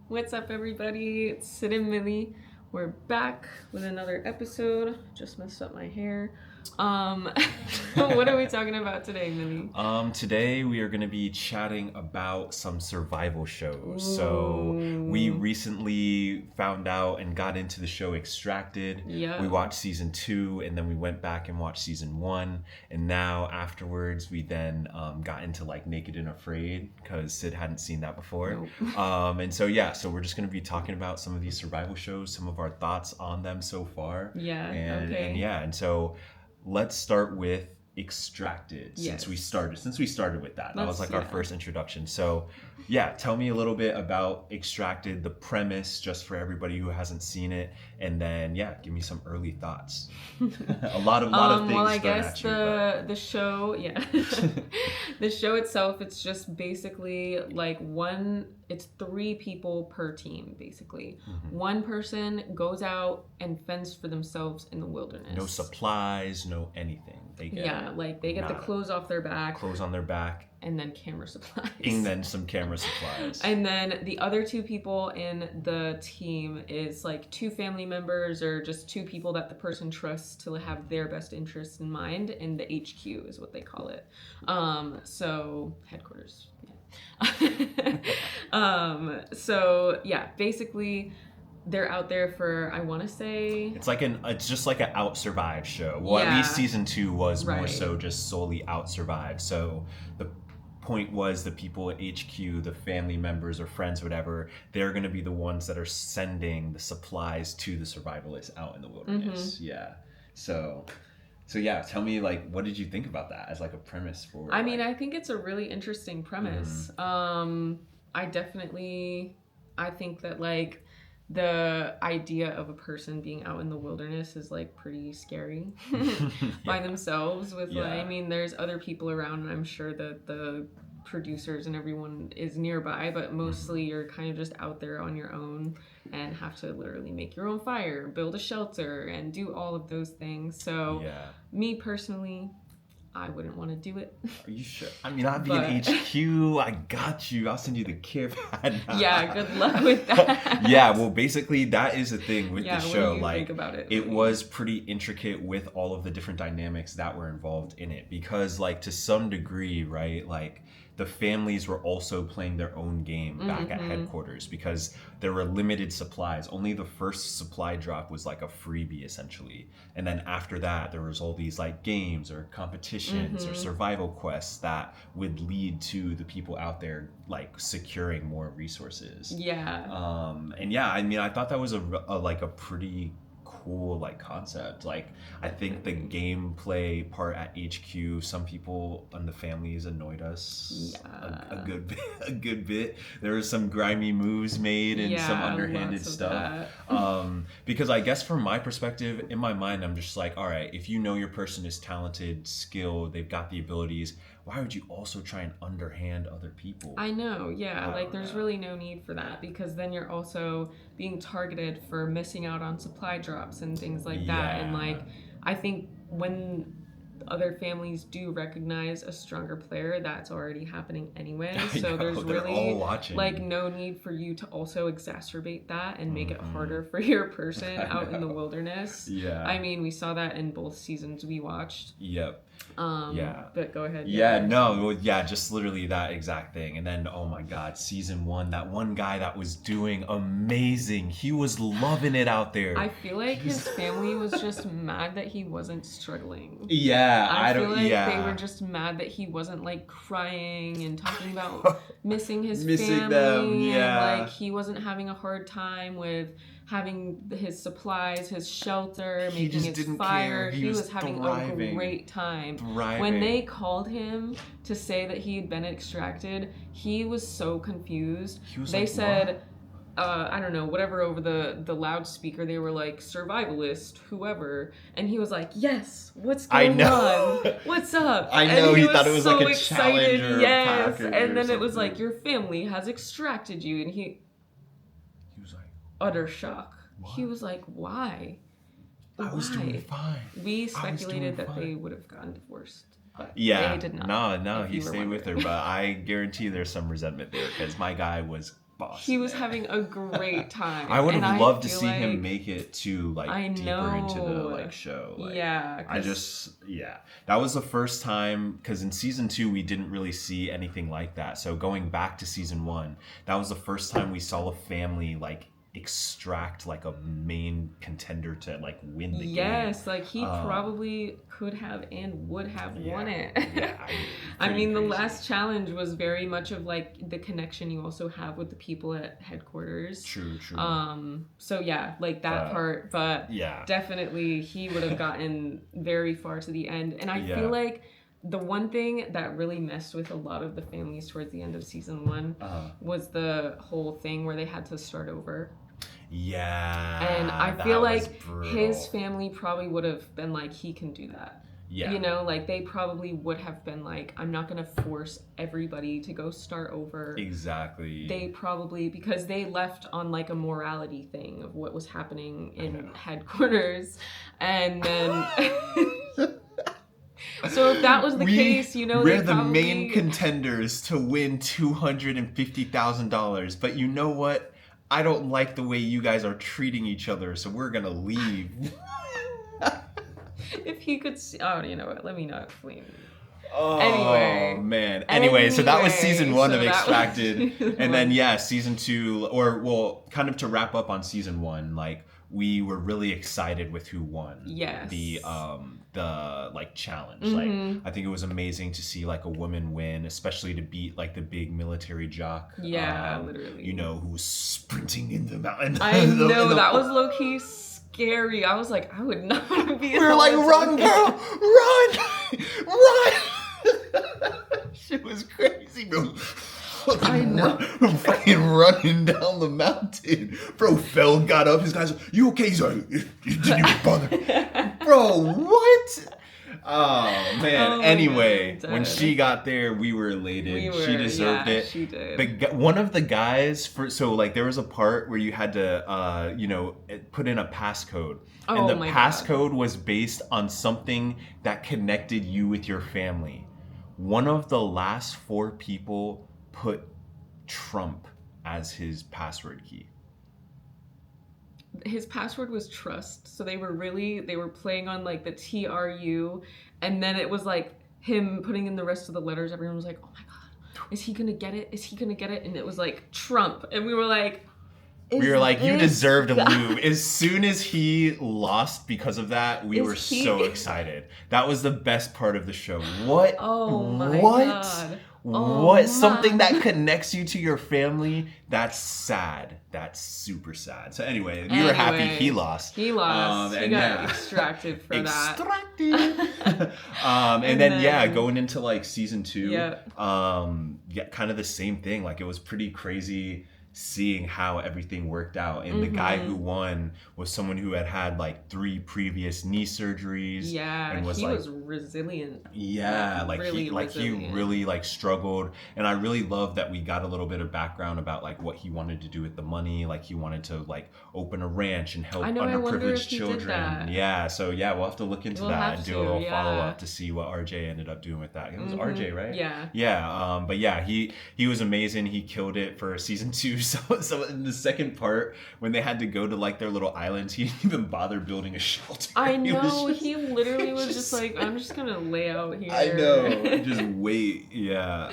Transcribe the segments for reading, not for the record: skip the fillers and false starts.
What's up, everybody? It's Sid and Millie. We're back with another episode. Just messed up my hair. What are we talking about today, Millie? Today we are going to be chatting about some survival shows. So we recently found out and got into the show Extracted. Yeah. We watched season 2 and then we went back and watched season 1. And now afterwards we then got into like Naked and Afraid because Sid hadn't seen that before. Nope. So we're just going to be talking about some of these survival shows, some of our thoughts on them so far. Yeah. And so let's start with Extracted Yes. since we started with that. That was like our Yeah. first introduction. So yeah, tell me a little bit about Extracted, the premise, just for everybody who hasn't seen it, and then give me some early thoughts. a lot of things. Well, I thrown guess at you, the show, the show itself, it's just basically like it's 3 people per team, basically. Mm-hmm. One person goes out and fends for themselves in the wilderness. No supplies, no anything. They get they get the clothes off their back, clothes on their back, and then camera supplies. and then some camera supplies. And then the other 2 people in the team is like 2 family members or just 2 people that the person trusts to have their best interests in mind, and the HQ is what they call it. So headquarters. Basically they're out there for, I want to say, it's just like an out survive show. Well, at least season 2 was more so just solely out survive. So the point was the people at HQ, the family members or friends, whatever, they're going to be the ones that are sending the supplies to the survivalists out in the wilderness. Mm-hmm. So yeah, tell me, like, what did you think about that as like a premise for? I mean, I think it's a really interesting premise. I think that like the idea of a person being out in the wilderness is like pretty scary by themselves I mean, there's other people around, and I'm sure that the producers and everyone is nearby, but mostly you're kind of just out there on your own and have to literally make your own fire, build a shelter, and do all of those things. So me personally, I wouldn't want to do it. Are you sure? I mean, I'll be in HQ. I got you. I'll send you the care pad. Yeah, good luck with that. Well, basically, that is the thing with the show. What do you think about it? It was pretty intricate with all of the different dynamics that were involved in it, because, like, to some degree, right, like, the families were also playing their own game back at headquarters because there were limited supplies. Only the first supply drop was like a freebie, essentially. And then after that, there was all these like games or competitions or survival quests that would lead to the people out there like securing more resources. I mean, I thought that was a pretty cool like concept. Like, I think the gameplay part at HQ, some people and the families annoyed us a good bit. There were some grimy moves made and some underhanded stuff. Because I guess from my perspective, in my mind, I'm just like, all right, if you know your person is talented, skilled, they've got the abilities, why would you also try and underhand other people? I know, there's really no need for that, because then you're also being targeted for missing out on supply drops and things like that. And like, I think when other families do recognize a stronger player, that's already happening anyway. So there's really like no need for you to also exacerbate that and make it harder for your person out in the wilderness. I mean, we saw that in both seasons we watched. But go ahead. Just literally that exact thing. And then, oh my God, season 1, that one guy that was doing amazing. He was loving it out there. I feel like his family was just mad that he wasn't struggling. I feel like they were just mad that he wasn't like crying and talking about missing his family them. And like he wasn't having a hard time with having his supplies, his shelter, making his fire. He was having a great time. When they called him to say that he had been extracted, he was so confused. They said, I don't know, whatever over the loudspeaker, they were like, survivalist, whoever. And he was like, yes, what's going on? What's up? I know, and he thought it was so like a excited. challenger. Yes. And then it was like, your family has extracted you. And he was like, utter shock. What? He was like, why? I was doing fine. We speculated that they would have gotten divorced. But they did not. No, he stayed with her. But I guarantee there's some resentment there because my guy was boss. He was having a great time. I would have loved to feel see like, him make it to like deeper into the know. like show. Like, Yeah, I 'cause- just that was the first time, because in season 2 we didn't really see anything like that. So going back to season 1, that was the first time we saw a family like extract like a main contender to like win the game. Yes, like he probably could have and would have won it. Yeah, I mean, the crazy. last challenge was very much of like the connection you also have with the people at headquarters. True. So yeah, like that part, but Yeah. definitely he would have gotten very far to the end. And I Yeah. feel like the one thing that really messed with a lot of the families towards the end of season 1 was the whole thing where they had to start over. Yeah. And I that feel was like brutal. his family probably would have been like, he can do that. Yeah. You know, like they probably would have been like, I'm not going to force everybody to go start over. Exactly. They probably, because they left on like a morality thing of what was happening in headquarters. And then. So if that was the case, you know, we're they the probably... main contenders to win $250,000. But you know what? I don't like the way you guys are treating each other, so we're gonna leave. If he could see, oh, you know what? Let me not explain. Oh Anyway. man. Anyway, so that was season 1 of so that was Extracted, season and then one. season 2, or well, kind of to wrap up on season 1, like we were really excited with who won. Yes. The like challenge. Mm-hmm. Like I think it was amazing to see like a woman win, especially to beat like the big military jock. Yeah, literally. You know, who was sprinting in the mountain. I know, that was low-key scary. I was like, I would not want to be We were like, run, girl, run. Shit was crazy, bro. I know. Fucking running down the mountain. Bro fell, got up. His guys, you okay? He's like, you didn't even bother. Bro, what? Oh, man. Oh my anyway, God, when Dad. she got there, we were elated. She deserved it. She did. One of the guys, there was a part where you had to, put in a passcode. And Oh the my passcode was based on something that connected you with your family. One of the last 4 people put Trump as his password key. His password was trust, so they were playing on like the TRU, and then it was like him putting in the rest of the letters. Everyone was like, oh my God, is he gonna get it? And it was like Trump, and we were like, you deserve to lose. As soon as he lost because of that, we were so excited. That was the best part of the show. What? Oh my What? God. Something that connects you to your family? That's sad. That's super sad. So anyway, we were happy he lost. He lost. He got extracted for Extracted. that. And then going into like season 2, Yeah. kind of the same thing. Like it was pretty crazy seeing how everything worked out. And the guy who won was someone who had like 3 previous knee surgeries. Yeah, and he was resilient. Yeah, like, he resilient. really like struggled, and I really love that we got a little bit of background about like what he wanted to do with the money. Like he wanted to like open a ranch and help I wonder if underprivileged he did children. that. Yeah, so we'll have to look into We'll that have and do to, a little yeah. follow up to see what RJ ended up doing with that. It was RJ, right? Yeah. Yeah, but yeah, he was amazing. He killed it for season 2. So in the second part, when they had to go to like their little islands, he didn't even bother building a shelter. I He know. was just- He literally was just like, I'm just gonna lay out here. I know. Just wait. Yeah.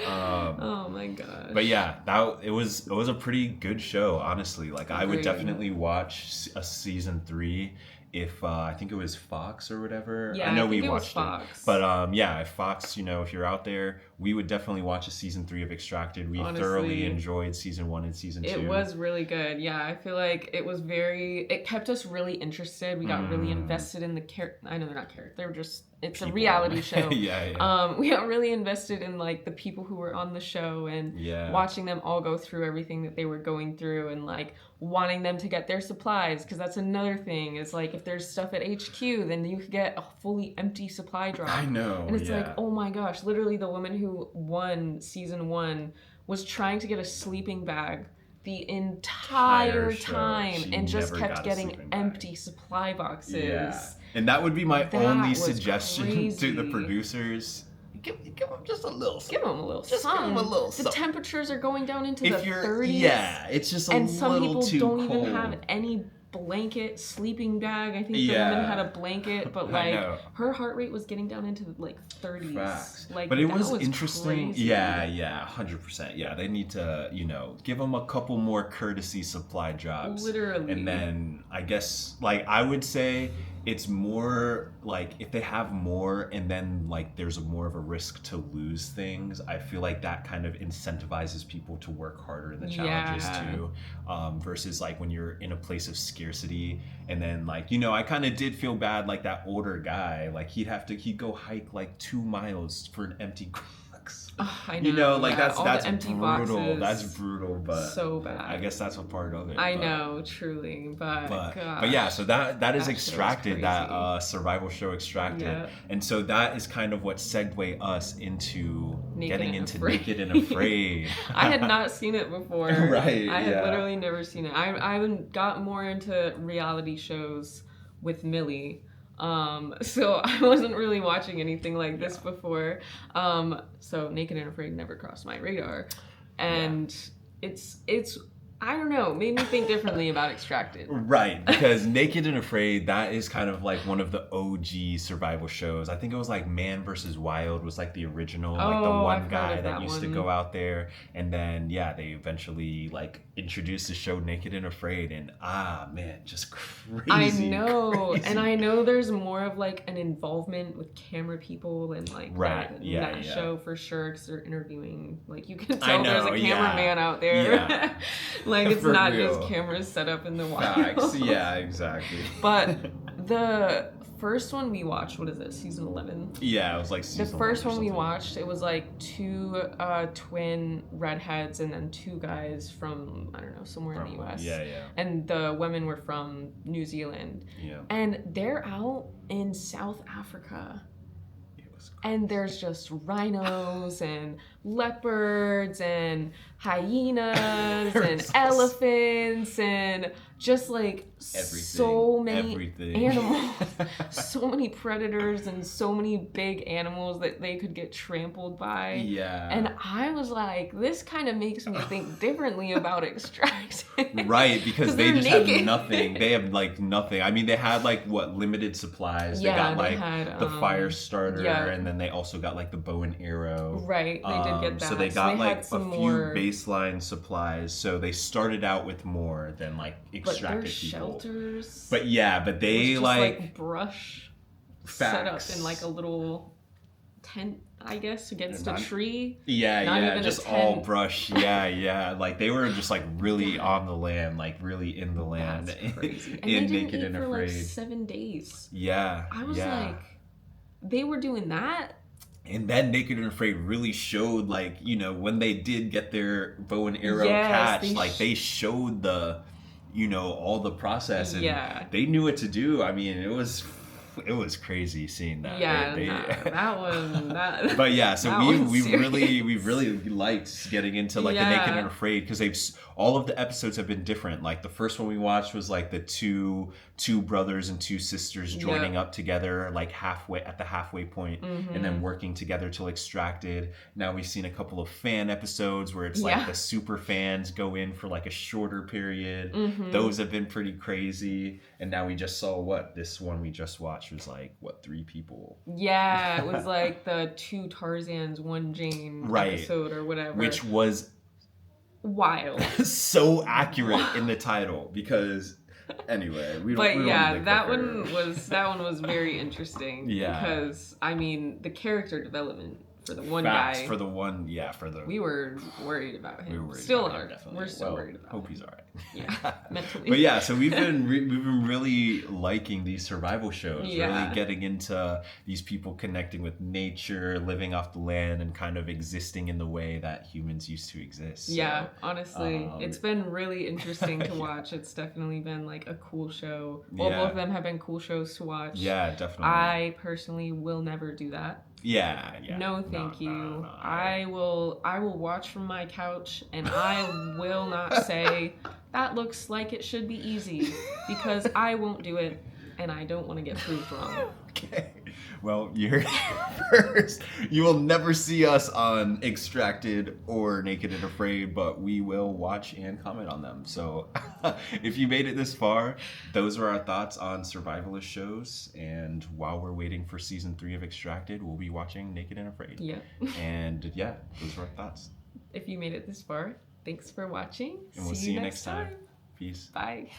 Oh my gosh. But yeah, it was a pretty good show, honestly. Like I would Agreed. definitely watch a season 3 if I think it was Fox or whatever. Yeah, I know I think we it was watched Fox. it. But if Fox, if you're out there, we would definitely watch a season 3 of Extracted. We Honestly, thoroughly enjoyed season 1 and season 2. It was really good. Yeah, I feel like it kept us really interested. We got really invested in the I know they're not characters. They were just, it's People. a reality show. yeah. We got really invested in like the people who were on the show and watching them all go through everything that they were going through and like wanting them to get their supplies, because that's another thing is like if there's stuff at HQ, then you could get a fully empty supply drop. I know. And it's like, oh my gosh, literally the woman who won season 1 was trying to get a sleeping bag the entire time She and just never kept got a getting sleeping bag. empty supply boxes. Yeah. And that would be my That only was suggestion to the crazy. producers. give them just a little something. Give them a little Just give something. 'em a little The something. temperatures are going down into the If you're 30s. yeah, it's just a And some little people too don't cold. even have any blanket, sleeping bag. I think the woman Yeah. had a blanket, but I like know. her heart rate was getting down into like 30s. Facts. Like, But it that was interesting. crazy. Yeah, 100%. Yeah, they need to, give them a couple more courtesy supply jobs. Literally. And then I guess, like, I would say it's more like if they have more and then like there's more of a risk to lose things, I feel like that kind of incentivizes people to work harder in the challenges Yeah. too. Versus like when you're in a place of scarcity and then like, I kind of did feel bad, like that older guy, like he'd go hike like 2 miles for an empty box. I know. Like yeah, that's all that's the empty brutal. boxes. That's brutal, but So bad. I guess that's a part of it. I but- know, truly, but but yeah, so that is That show is Extracted, that crazy. survival show Extracted, Yeah. and so that is kind of what segued us into Naked getting and into Afraid. Naked and Afraid. I had not seen it before. Right, I had yeah. literally never seen it. I got more into reality shows with Millie. So I wasn't really watching anything like this before. So Naked and Afraid never crossed my radar. And it's I don't know, made me think differently about Extracted. Right, because Naked and Afraid, that is kind of like one of the OG survival shows. I think it was like Man vs. Wild was like the original, like the Oh, one I've heard guy of that that used to one. go out there, and then they eventually like introduced the show Naked and Afraid, and man, just crazy. I know, crazy. and I know there's more of like an involvement with camera people and like Right, that, yeah, that yeah. show for sure because they're interviewing. Like you can I tell there's know, a yeah. cameraman out there. Yeah. Like it's For not real. just cameras set up in the wild. Facts. Yeah, exactly. But the first one we watched, what is it, season 11? Yeah, it was like The season first 1 or one we something. watched, it was like 2 twin redheads and then 2 guys from, I don't know, somewhere in the US. Yeah. And the women were from New Zealand. Yeah. And they're out in South Africa. It was And there's just rhinos and leopards and hyenas and There's elephants and just like so many everything. animals. So many predators and so many big animals that they could get trampled by. Yeah. And I was like, this kind of makes me think differently about Extracted. Right, because they they're just naked. have nothing. They have like nothing. I mean, they had like limited supplies. They Yeah, got they like had, the fire starter, yeah. and then they also got like the bow and arrow. Right, they did get that. So they got like had a some few more, baseline supplies. So they started out with more than like but their extracted people. shelters. But was they just, like brush set up facts. in like a little tent, I guess, against Not- a tree. Yeah, Not even a just all tent. brush. Yeah. Like they were just like really on the land, like really in the land. That's crazy. And in they didn't Naked eat and for Afraid. like 7 days. Yeah. I was yeah. like, they were doing that. And then Naked and Afraid really showed, like, when they did get their bow and arrow Yes, catch, they like they showed the, all the process, and Yeah. they knew what to do. I mean, it was crazy seeing that. Yeah, They- that one. That, But yeah, so that we one's we really liked getting into like the Naked Yeah. and Afraid because all of the episodes have been different. Like the first one we watched was like the two brothers and 2 sisters joining up together, like at the halfway point, and then working together till Extracted. Now we've seen a couple of fan episodes where it's like Yeah. the super fans go in for like a shorter period. Mhm. Those have been pretty crazy. And now we just saw this one we just watched was like 3 people. Yeah, it was like the 2 Tarzans, 1 Jane Right. episode or whatever. Which was wild. so accurate in the title because anyway we don't But we don't yeah, need to that clicker. one was very interesting. Yeah. Because I mean the character development for the one Facts guy, for the one for the we were worried about him. we were worried Still about him, are. definitely. We're still Well, worried about hope him. he's all right. Yeah, mentally. But yeah, so we've been really liking these survival shows, Yeah. really getting into these people connecting with nature, living off the land, and kind of existing in the way that humans used to exist. So, Yeah, honestly, um, it's been really interesting to Yeah. watch. It's definitely been like a cool show. Well, Yeah. both of them have been cool shows to watch. Yeah, definitely. I personally will never do that. Yeah. No, thank you. no. I will watch from my couch and I will not say that looks like it should be easy because I won't do it and I don't want to get proved wrong. Okay. Well, you heard it first. You will never see us on Extracted or Naked and Afraid, but we will watch and comment on them. So if you made it this far, those are our thoughts on survivalist shows. And while we're waiting for season 3 of Extracted, we'll be watching Naked and Afraid. Yeah. And yeah, those are our thoughts. If you made it this far, thanks for watching. And we'll see you next time. Peace. Bye.